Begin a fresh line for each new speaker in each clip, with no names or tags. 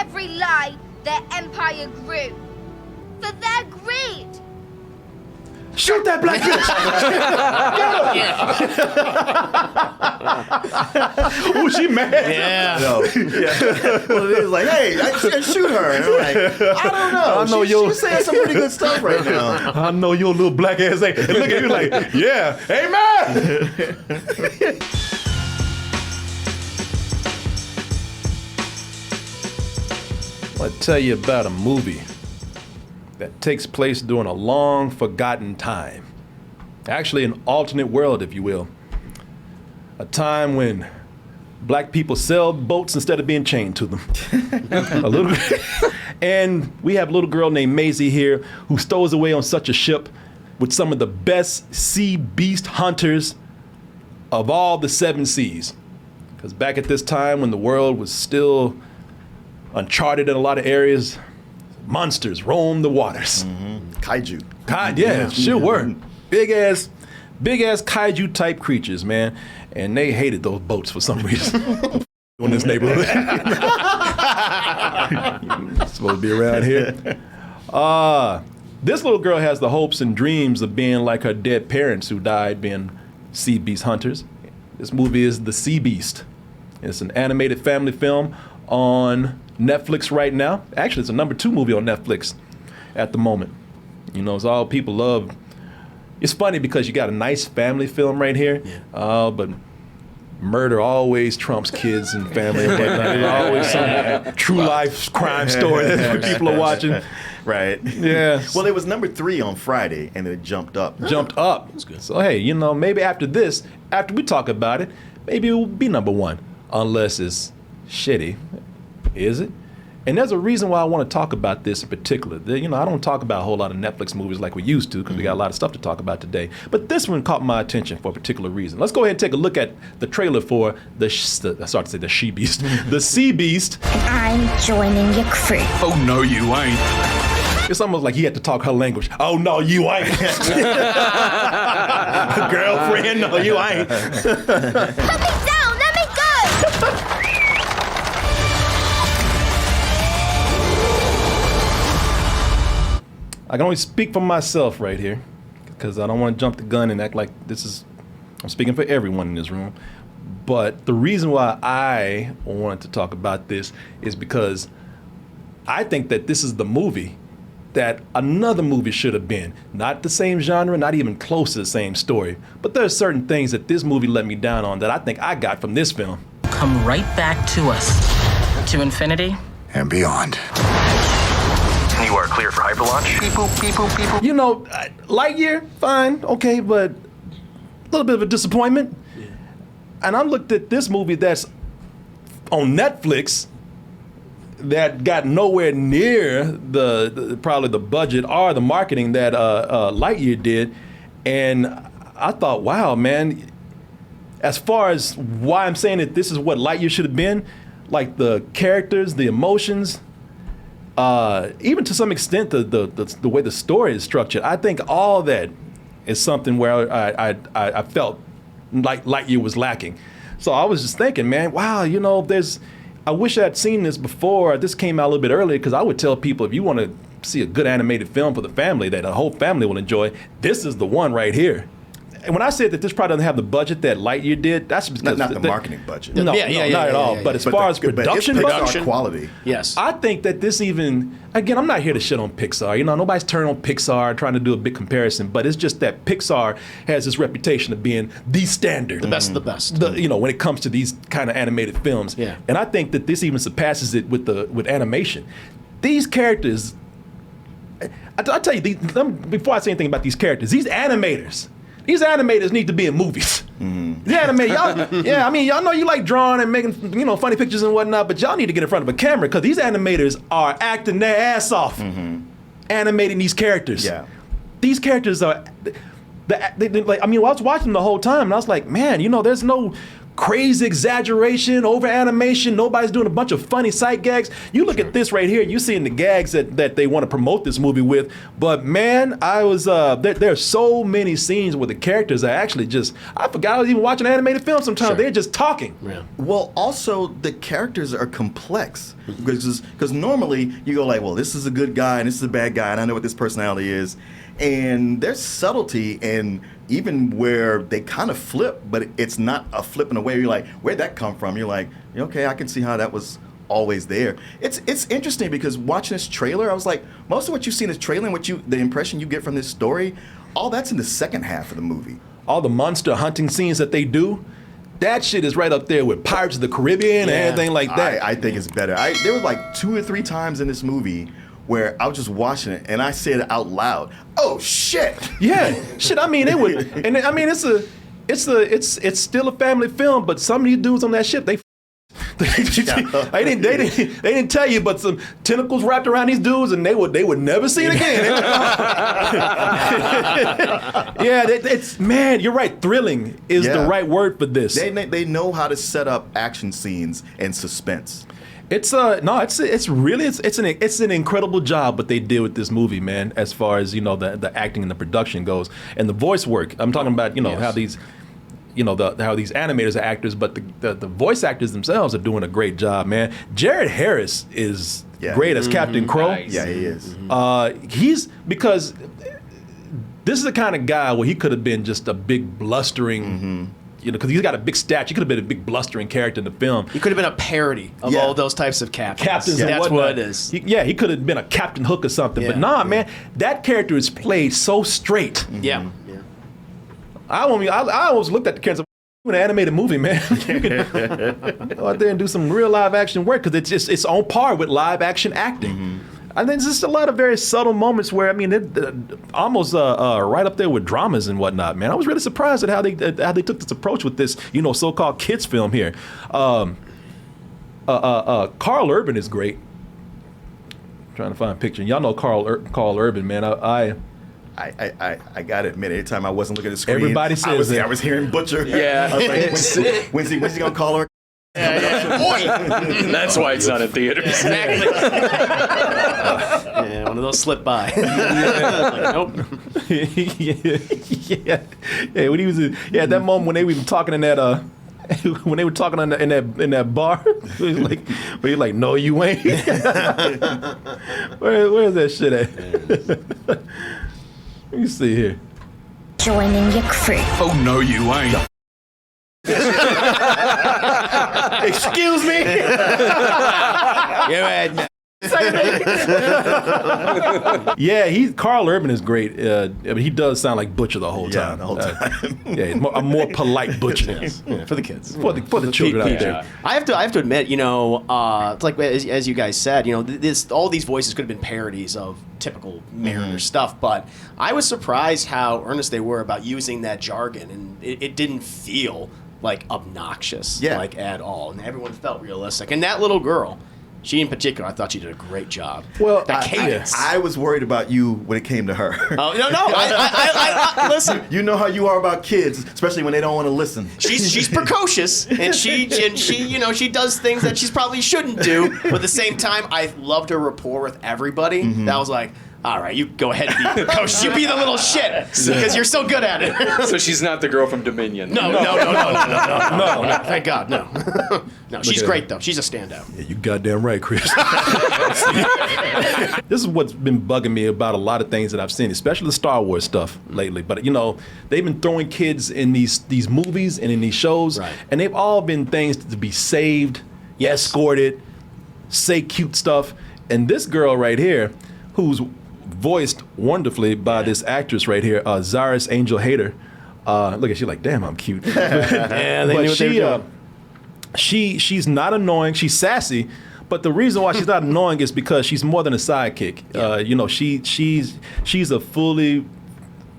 every lie, their empire grew. For their greed.
Shoot that black bitch! Ooh, she mad.
Yeah.
No. Well, it was like, hey, I said shoot her. And I'm like, I don't know.
I know
she's saying some pretty good stuff right now.
I know your little black ass ain't. And look at you like, yeah, amen. I'll tell you about a movie that takes place during a long forgotten time. Actually, an alternate world, if you will. A time when black people sailed boats instead of being chained to them. And we have a little girl named Maisie here who stows away on such a ship with some of the best sea beast hunters of all the 7 seas. Because back at this time when the world was still uncharted in a lot of areas, monsters roamed the waters.
Kaiju.
Yeah, sure were. Big ass kaiju type creatures, man. And they hated those boats for some reason. In this neighborhood. Supposed to be around here. This little girl has the hopes and dreams of being like her dead parents who died being sea beast hunters. This movie is The Sea Beast. It's an animated family film on Netflix right now. Actually, it's a #2 movie on Netflix at the moment. You know, it's all people love. It's funny because you got a nice family film right here, but murder always trumps kids and family and whatnot. There's always some true life crime story that people are watching.
Right.
Yeah.
Well, it was #3 on Friday, and it jumped up.
Jumped up. That's good. So, hey, you know, maybe after this, after we talk about it, maybe it will be #1, unless it's shitty. Is it? And there's a reason why I want to talk about this in particular. You know, I don't talk about a whole lot of Netflix movies like we used to because we got a lot of stuff to talk about today. But this one caught my attention for a particular reason. Let's go ahead and take a look at the trailer for the She Beast, The Sea Beast.
And I'm joining your crew.
Oh, no, you ain't.
It's almost like he had to talk her language. Oh, no, you ain't. Girlfriend, no, you ain't.
Put me down, let me go!
I can only speak for myself right here because I don't want to jump the gun and act like I'm speaking for everyone in this room. But the reason why I wanted to talk about this is because I think that this is the movie that another movie should have been. Not the same genre, not even close to the same story. But there are certain things that this movie let me down on that I think I got from this film.
Come right back to us. To infinity
and beyond. You are clear for hyperlaunch. Beep boop, beep boop, beep boop.
You know, Lightyear, fine, okay, but a little bit of a disappointment. Yeah. And I looked at this movie that's on Netflix that got nowhere near the probably the budget or the marketing that Lightyear did, and I thought, wow, man. As far as why I'm saying that this is what Lightyear should have been, like the characters, the emotions. Even to some extent, the way the story is structured, I think all that is something where I felt like Lightyear was lacking. So I was just thinking, man, wow, you know, I wish I'd seen this before. This came out a little bit earlier because I would tell people if you want to see a good animated film for the family that a whole family will enjoy, this is the one right here. And when I said that this probably doesn't have the budget that Lightyear did, that's because
not the marketing budget.
No, not at all. But as far as production
Pixar quality,
yes,
I think that this again, I'm not here to shit on Pixar. You know, nobody's turning on Pixar trying to do a big comparison, but it's just that Pixar has this reputation of being the standard,
the best of the best.
You know, when it comes to these kind of animated films.
Yeah.
And I think that this even surpasses it with animation. These characters, I'll tell you, before I say anything about these characters, these animators need to be in movies. The animators, y'all, I mean, y'all know you like drawing and making, you know, funny pictures and whatnot, but y'all need to get in front of a camera because these animators are acting their ass off, animating these characters.
Yeah.
These characters are, like, I mean, I was watching them the whole time and I was like, man, you know, there's no crazy exaggeration, over animation. Nobody's doing a bunch of funny sight gags. You look at this right here, you're seeing the gags that they want to promote this movie with. But man, I was there are so many scenes where the characters are actually I forgot I was even watching an animated film sometimes. They're just talking.
Yeah. Well, also the characters are complex because normally you go like, well, this is a good guy and this is a bad guy and I know what this personality is. And there's subtlety and even where they kind of flip, but it's not a flip in a way where you're like, where'd that come from? You're like, okay, I can see how that was always there. It's interesting because watching this trailer, I was like, most of what you see in this trailer and the impression you get from this story, all that's in the second half of the movie.
All the monster hunting scenes that they do, that shit is right up there with Pirates of the Caribbean and everything like that.
I think it's better. There were like 2 or 3 times in this movie where I was just watching it and I said out loud, "Oh shit!" Yeah,
shit. I mean, it would, and I mean, it's still a family film, but some of these dudes on that ship, they didn't tell you, but some tentacles wrapped around these dudes, and they would never see it again. Yeah, it's man, you're right. Thrilling is the right word for this.
They know how to set up action scenes and suspense.
It's an incredible job what they did with this movie, man. As far as the acting and the production goes, and the voice work. I'm talking about how these. How these animators are actors, but the voice actors themselves are doing a great job, man. Jared Harris is great as Captain Crow.
Nice. Yeah, he is.
Because this is the kind of guy where he could have been just a big blustering, because he's got a big stature. He could have been a big blustering character in the film.
He could have been a parody of all those types of captains.
That's
what it is.
He could have been a Captain Hook or something. But man, that character is played so straight.
Yeah.
I almost looked at the character. An animated movie, man. You can go out there and do some real live action work because it's on par with live action acting. And then there's just a lot of very subtle moments where they're almost right up there with dramas and whatnot, man. I was really surprised at how they took this approach with this so-called kids film here. Carl Urban is great. I'm trying to find a picture. Y'all know Carl Urban, man.
I gotta admit, every time I wasn't looking at the screen,
everybody says
I was hearing Butcher.
Yeah.
I was like, when's he gonna call her?
That's why it's not in theaters.
Exactly. One of those slip by. Nope.
Yeah. When he was at that moment when they were talking in that when they were talking in that bar, he was like, no, you ain't. Where's that shit at? Let me see here.
Joining your crew.
Oh no, you ain't.
Excuse me. Yeah, Carl Urban is great. He does sound like Butcher the whole time.
The whole time.
He's a more polite Butcher.
For the kids,
for the children out there.
I have to admit, it's like as you guys said, all these voices could have been parodies of typical Mariner stuff, but I was surprised how earnest they were about using that jargon, and it didn't feel like obnoxious, at all, and everyone felt realistic. And that little girl, she in particular, I thought she did a great job.
Well,
that cadence.
I was worried about you when it came to her.
Oh no! I listen.
You know how you are about kids, especially when they don't want to listen.
She's precocious, and she she does things that she probably shouldn't do. But at the same time, I loved her rapport with everybody. That was like, all right, you go ahead and be precocious. You be the little shit because you're so good at it.
So she's not the girl from Dominion.
No. Thank God, no. No, she's great though. She's a standout.
Yeah, you goddamn right, Chris. This is what's been bugging me about a lot of things that I've seen, especially the Star Wars stuff lately. But they've been throwing kids in these movies and in these shows, and they've all been things to be saved, escorted, say cute stuff. And this girl right here, who's voiced wonderfully by this actress right here, Zaris Angel Hader. Look at she like, damn, I'm cute.
Yeah, they knew what they were doing.
She's not annoying. She's sassy, but the reason why she's not annoying is because she's more than a sidekick.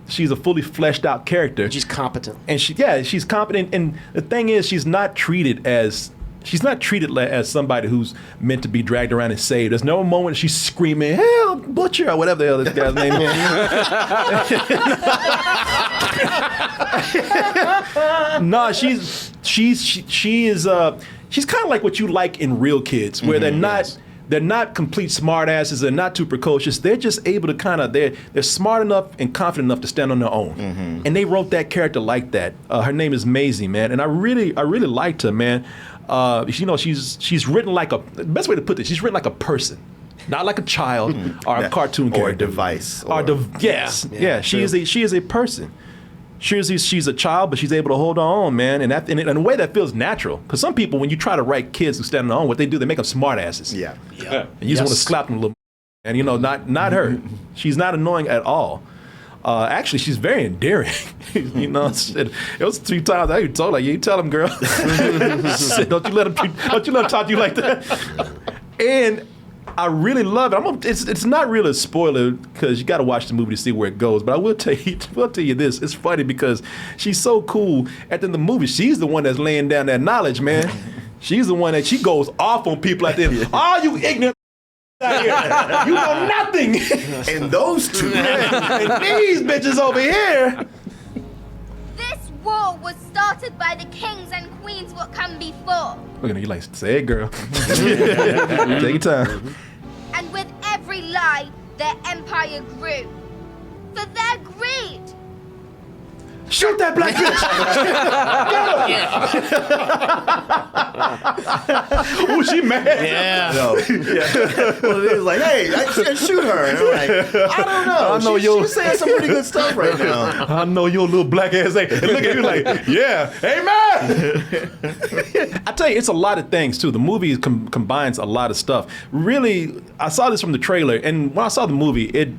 She's a fully fleshed out character.
She's competent.
And she's competent. And the thing is, she's not treated as treated as somebody who's meant to be dragged around and saved. There's no moment she's screaming, "Hell, Butcher," or whatever the hell this guy's name is. No, she's kind of like what you like in real kids, where they're not complete smartasses. They're not too precocious. They're just able to they're smart enough and confident enough to stand on their own. And they wrote that character like that. Her name is Maisie, man, and I really liked her, man. She's written like the best way to put this, she's written like a person, not like a child or a cartoon character
or a device.
She is a person. She's a child, but she's able to hold her own, man, and in a way that feels natural. Because some people, when you try to write kids who stand on their own, what they do, they make them smart asses.
Yeah.
And you just want to slap them a little. And not her. She's not annoying at all. Actually, she's very endearing. It was 2 times I even told her, "You tell him, girl." Said, don't you let him talk to you like that. And I really love it. It's not really a spoiler because you got to watch the movie to see where it goes. But I will tell you this. It's funny because she's so cool. At the end of the movie, she's the one that's laying down that knowledge, man. She's the one that she goes off on people at the end. "Oh, you ignorant out here. You know nothing."
And those two.
And these bitches over here.
This war was started by the kings and queens what come before.
Look at you like, say it, girl. Take your time.
And with every lie, their empire grew. For their greed.
Shoot that black bitch! Oh, she mad.
Yeah.
No. Well, it was like, "Hey, shoot her." And I'm like, "I don't know. She's saying some pretty good stuff right now."
I know your little black ass ain't. And look at you like, yeah, amen. I tell you, it's a lot of things too. The movie combines a lot of stuff. Really, I saw this from the trailer, and when I saw the movie, it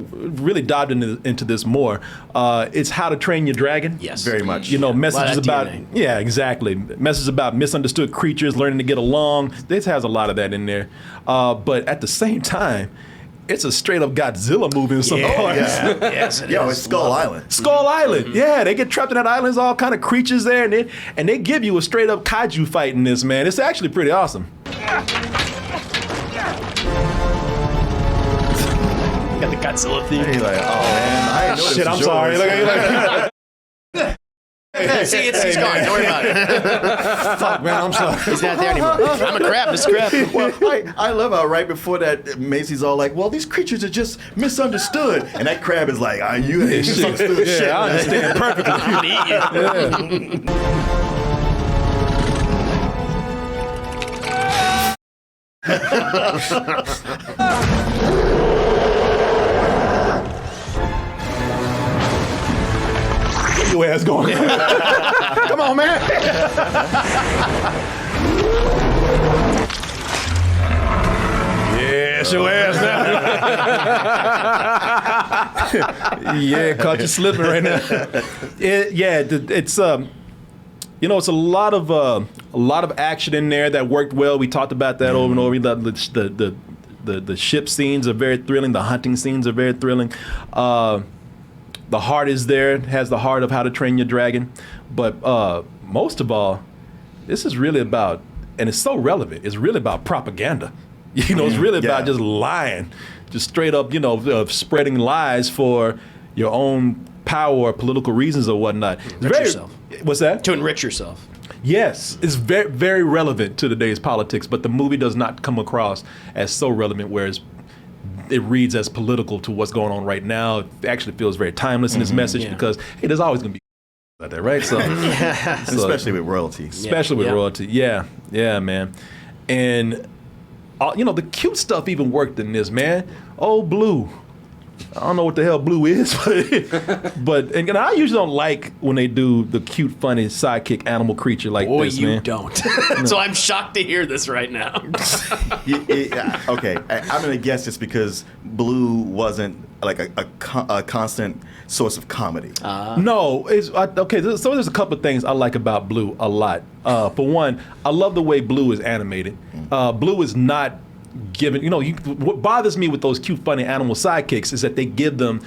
really dived into this more. It's How to Train Your Dragon.
Yes.
Very much.
Messages about
DNA.
Yeah, exactly. Messages about misunderstood creatures learning to get along. This has a lot of that in there. But at the same time, it's a straight up Godzilla movie in some parts.
Yeah.
Yes, it
Yo,
is.
it's Skull Island.
Skull Island. Yeah, they get trapped in that island. There's all kind of creatures there, and they give you a straight up kaiju fight in this, man. It's actually pretty awesome.
Got the Godzilla theme.
He's like, "Oh man, I ain't know this
Shit,
was
I'm sorry.
yours."
See, he's gone. Don't worry about it.
Fuck, man, I'm sorry.
He's not there anymore. I'm a crab. This crab.
Well, I love how right before that, Macy's all like, "Well, these creatures are just misunderstood," and that crab is like, "You ain't misunderstood shit."
I understand perfectly.
I'm gonna eat you.
Where your ass going? Come on, man. Yeah, show ass now. Yeah, caught you slipping right now. It's it's a lot of action in there that worked well. We talked about that over and over. The ship scenes are very thrilling. The hunting scenes are very thrilling. The heart is there. It has the heart of How to Train Your Dragon. But most of all, this is really about, and it's so relevant, it's really about propaganda. It's really about just lying. Just straight up, spreading lies for your own power or political reasons or whatnot.
Enrich yourself.
What's that?
To enrich yourself.
Yes, it's very, very relevant to today's politics, but the movie does not come across as so relevant, whereas it reads as political to what's going on right now. It actually feels very timeless in its message because, hey, there's always going to be out there, right? So,
Especially with royalty.
Especially with royalty. Yeah, man. And, the cute stuff even worked in this, man. Oh, Blue. I don't know what the hell Blue is, but I usually don't like when they do the cute, funny sidekick animal creature like this, man.
You don't. So I'm shocked to hear this right now.
Okay, I'm gonna guess it's because Blue wasn't like a constant source of comedy.
No, okay. So there's a couple of things I like about Blue a lot. For one, I love the way Blue is animated. Blue is not given, what bothers me with those cute, funny animal sidekicks is that they give them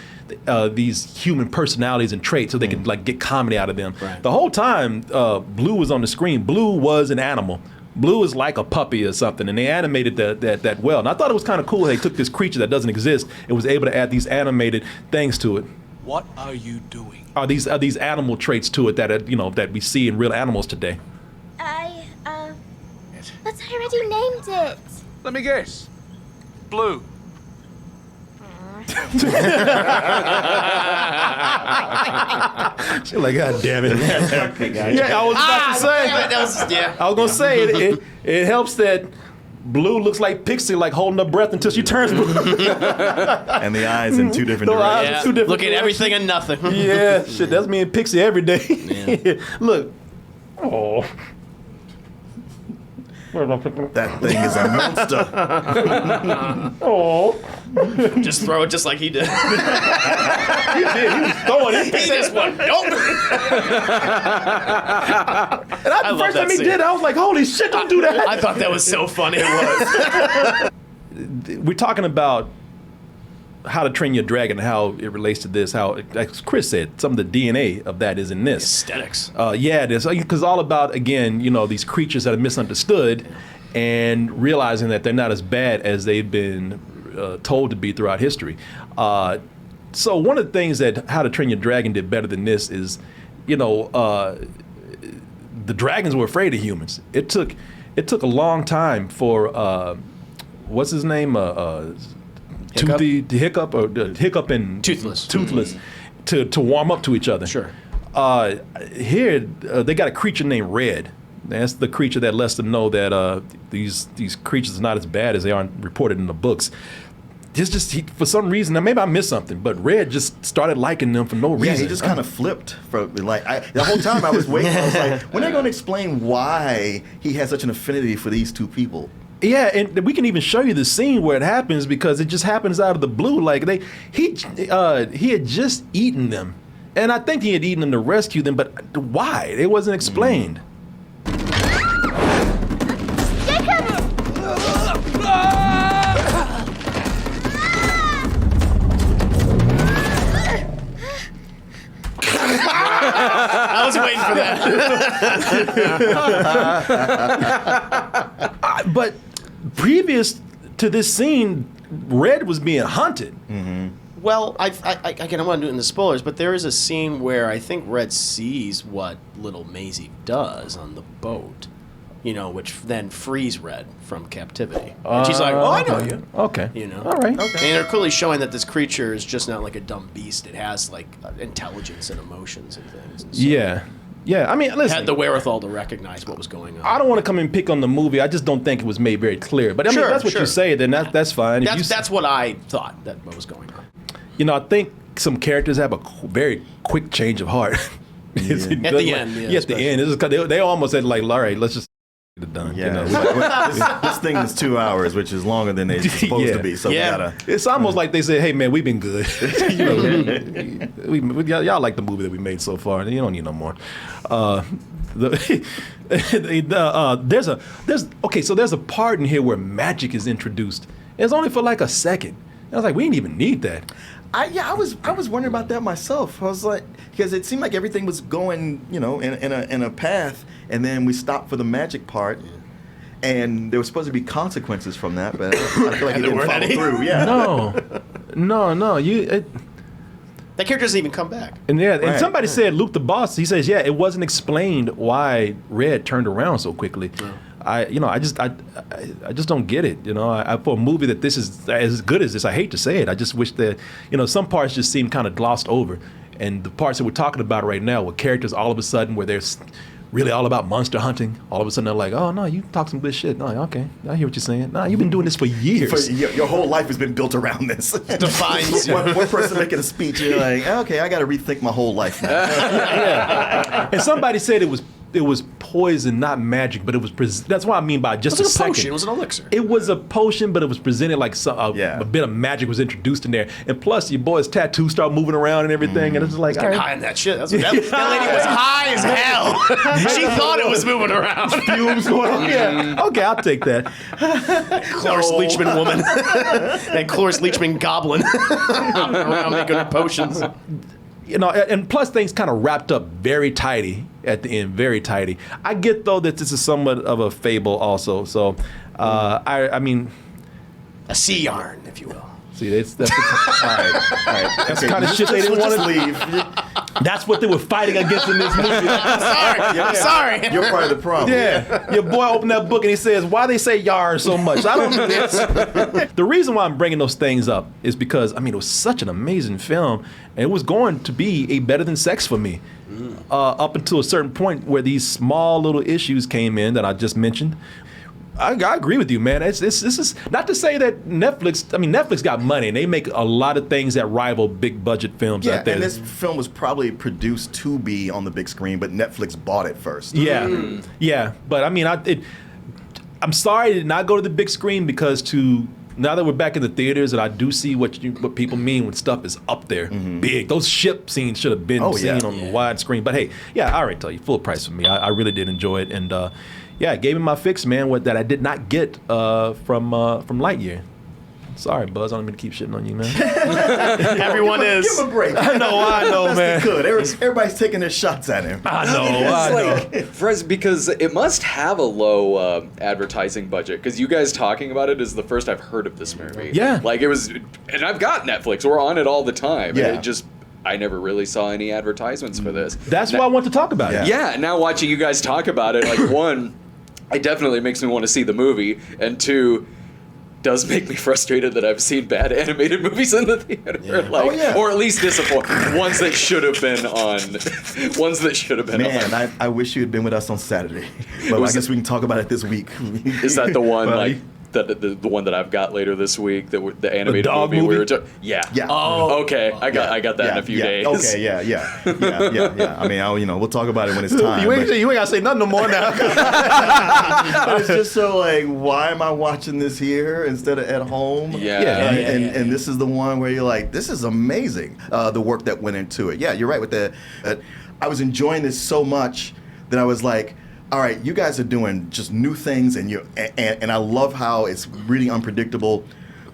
these human personalities and traits so they can get comedy out of them.
Right.
The whole time Blue was on the screen, Blue was an animal Blue is like a puppy or something, and they animated that well. And I thought it was kind of cool. They took this creature that doesn't exist and was able to add these animated things to it.
What are you doing?
Are these animal traits to it that that we see in real animals today?
But I already named it.
Let me guess. Blue.
She's like, God damn it. Yeah, I was about to say. I was gonna say it helps that Blue looks like Pixie, like holding her breath until she turns blue.
And the eyes in 2 different directions.
Look at everything and nothing.
Yeah, shit, that's me and Pixie every day.
Yeah.
Look. Oh.
That thing is a monster.
Oh.
Just throw it just like he did.
He was throwing it.
He just went, nope.
And the first time he did it, I was like, holy shit, don't do that.
I thought that was so funny. It was.
We're talking about How to Train Your Dragon, how it relates to this, how, as Chris said, some of the DNA of that is in this.
Aesthetics.
Yeah, it is. Because all about, again, these creatures that are misunderstood and realizing that they're not as bad as they've been told to be throughout history. So one of the things that How to Train Your Dragon did better than this is, the dragons were afraid of humans. It took a long time for, what's his name? Hiccup and Toothless to warm up to each other.
Sure.
Here they got a creature named Red. That's the creature that lets them know that these creatures are not as bad as they are reported in the books. For some reason, now maybe I missed something, but Red just started liking them for no reason.
Yeah, he just kind of flipped. The whole time I was waiting, I was like, when are they going to explain why he has such an affinity for these 2 people?
Yeah, and we can even show you the scene where it happens because it just happens out of the blue. Like he had just eaten them, and I think he had eaten them to rescue them, but why? It wasn't explained.
I was waiting for that.
But previous to this scene, Red was being hunted.
Mm-hmm.
Well, again, I'm not doing the spoilers, but there is a scene where I think Red sees what little Maisie does on the boat, which then frees Red from captivity. And she's like, "Oh, I know you."
Okay.
All
right.
Okay. And they're clearly showing that this creature is just not like a dumb beast. It has like intelligence and emotions and things. And so
Yeah. I mean, listen.
had the wherewithal to recognize what was going on.
I don't want to come and pick on the movie. I just don't think it was made very clear. But I mean, if that's what you say, then that's fine.
That's what I thought that what was going on.
I think some characters have a very quick change of heart.
At the end.
At the end. It's just 'cause they almost said like, all right, let's just get it done.
Yeah. This thing is 2 hours, which is longer than it's supposed to be. So we gotta.
It's almost like they said, hey man, we've been good. Y'all like the movie that we made so far. You don't need no more. There's a part in here where magic is introduced. It's only for like a second. I was like, we didn't even need that.
I was wondering about that myself. I was like, because it seemed like everything was going, in a path, and then we stopped for the magic part, and there was supposed to be consequences from that, but I feel like it didn't follow through. Yeah.
No.
That character doesn't even come back.
And somebody said Luke the boss. He says, it wasn't explained why Red turned around so quickly. Yeah. I just don't get it. For a movie that this is as good as this, I hate to say it. I just wish that, some parts just seem kind of glossed over, and the parts that we're talking about right now, with characters all of a sudden where they're really all about monster hunting, all of a sudden they're like, oh no, you talk some good shit. No, okay, I hear what you're saying. No, you've been doing this for years.
Your whole life has been built around this.
Defines
one person making a speech, you're like, okay, I got to rethink my whole life now.
Yeah. And somebody said it was poison, not magic, but it was. That's what I mean by just a second.
Potion. It was an elixir.
It was a potion, but it was presented like a bit of magic was introduced in there, and plus your boy's tattoo start moving around and everything, and it's like
high in that shit. That lady was high as hell. She thought it was moving around.
Fumes going on. Yeah. Okay, I'll take that.
Cloris Leachman woman. That Cloris Leachman goblin. Around making potions.
And plus things kind of wrapped up very tidy at the end, very tidy. I get though that this is somewhat of a fable also. So I mean,
A sea yarn, if you will.
see, that's the, all right. That's the kind of shit they didn't want to leave. That's what they were fighting against in this movie.
I'm sorry.
You're part of the problem.
Yeah, your boy opened that book and he says, "Why they say yarn so much?" I don't do this. The reason why I'm bringing those things up is because I mean it was such an amazing film, and it was going to be a better than sex for me, up until a certain point where these small little issues came in that I just mentioned. I agree with you, man. This is not to say that Netflix. I mean, Netflix got money, and they make a lot of things that rival big budget films out there.
And this film was probably produced to be on the big screen, but Netflix bought it first.
Yeah, yeah. But I mean, I'm sorry I did not go to the big screen because now that we're back in the theaters, and I do see what people mean when stuff is up there, big. Those ship scenes should have been seen on the wide screen. But hey, yeah, I already tell you, full price for me. I really did enjoy it, and yeah, it gave me my fix, man. That I did not get from Lightyear. Sorry, Buzz. I don't mean to keep shitting on you, man.
Everyone is.
Give him a break.
I know, man.
Good. Everybody's taking their shots at him.
I know.
Because it must have a low advertising budget. Because you guys talking about it is the first I've heard of this movie.
Yeah.
Like it was, and I've got Netflix. We're on it all the time.
Yeah.
And it just, I never really saw any advertisements for this.
That's why I want to talk about it.
Yeah. Now watching you guys talk about it, like one, it definitely makes me want to see the movie, and two, does make me frustrated that I've seen bad animated movies in the theater, or at least disappointed ones that should have been on.
Man, I wish you had been with us on Saturday, but I guess we can talk about it this week.
Is that the one the one that I've got later this week, the animated
dog
movie?
movie?
We were yeah.
Oh.
Okay, I got that in a few days.
Okay, yeah. I mean, we'll talk about it when it's time.
You ain't gotta say nothing no more now.
But it's just so like, why am I watching this here instead of at home? And this is the one where you're like, this is amazing. The work that went into it. Yeah, you're right with that. I was enjoying this so much that I was like, all right, you guys are doing just new things, and I love how it's really unpredictable.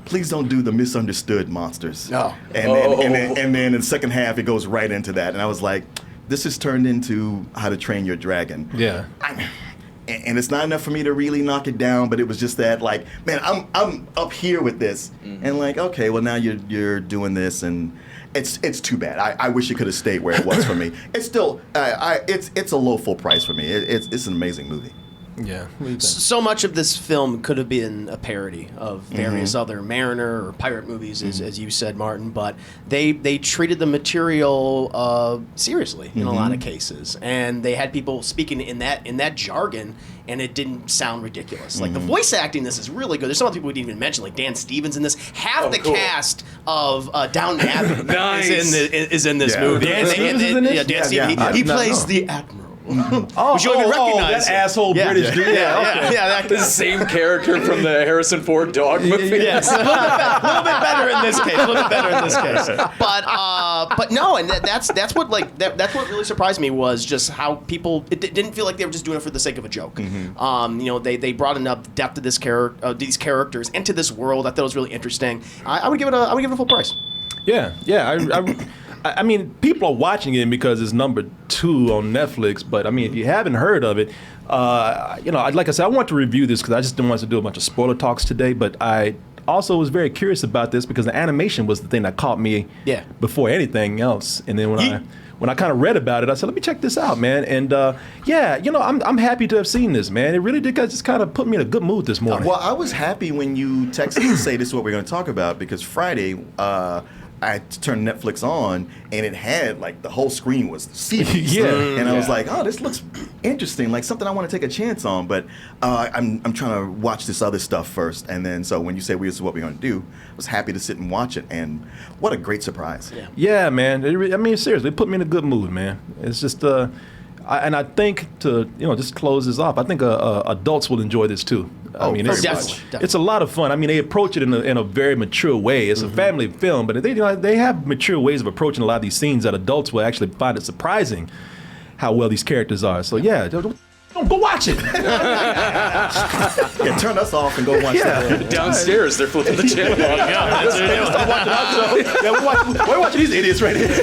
Please don't do the misunderstood monsters.
No.
And then in the second half, it goes right into that. And I was like, this has turned into How to Train Your Dragon.
Yeah.
And it's not enough for me to really knock it down, but it was just that, like, man, I'm up here with this, and like, okay, well now you're doing this, and it's too bad. I wish it could have stayed where it was for me. It's still it's a low full price for me. It's an amazing movie.
Yeah.
So much of this film could have been a parody of various other Mariner or pirate movies, as you said, Martin. But they treated the material seriously in a lot of cases, and they had people speaking in that jargon, and it didn't sound ridiculous. Like the voice acting, in this is really good. There's some other people we didn't even mention, like Dan Stevens in this. Half the cast of Downton Abbey is in this movie.
Dan Stevens is in this?
Dan Stevens. He plays the admiral. Which you don't even recognize.
That asshole British dude.
That
The same character from the Harrison Ford dog movie.
Yes, a little bit better in this case. But no, and that's what really surprised me was just how people. It didn't feel like they were just doing it for the sake of a joke. They brought enough depth to these characters into this world. I thought it was really interesting. I would give it a full price.
Yeah. I mean, people are watching it because it's number 2 on Netflix. But I mean, if you haven't heard of it, like I said, I want to review this because I just didn't want to do a bunch of spoiler talks today. But I also was very curious about this because the animation was the thing that caught me before anything else. And then when I kind of read about it, I said, let me check this out, man. And I'm happy to have seen this, man. It really did just kind of put me in a good mood this morning.
Well, I was happy when you texted to say this is what we're going to talk about, because Friday I turned Netflix on and it had like the whole screen was CDs. And I was like, oh, this looks interesting, like something I want to take a chance on. But I'm trying to watch this other stuff first, and then so when you say this is what we're going to do, I was happy to sit and watch it, and what a great surprise.
Yeah, man. I mean, seriously, it put me in a good mood, man. It's just I think to just close this off, I think adults will enjoy this too. I mean, it's a lot of fun. I mean, they approach it in a very mature way. It's a family film, but they have mature ways of approaching a lot of these scenes that adults will actually find it surprising how well these characters are. So yeah, don't go watch it.
Turn us off and go watch that.
Downstairs, they're flipping the channel.
Stop watching our show. We're watching these idiots right here.